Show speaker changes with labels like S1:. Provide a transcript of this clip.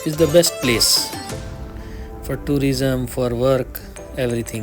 S1: is the best place for tourism, for work, everything۔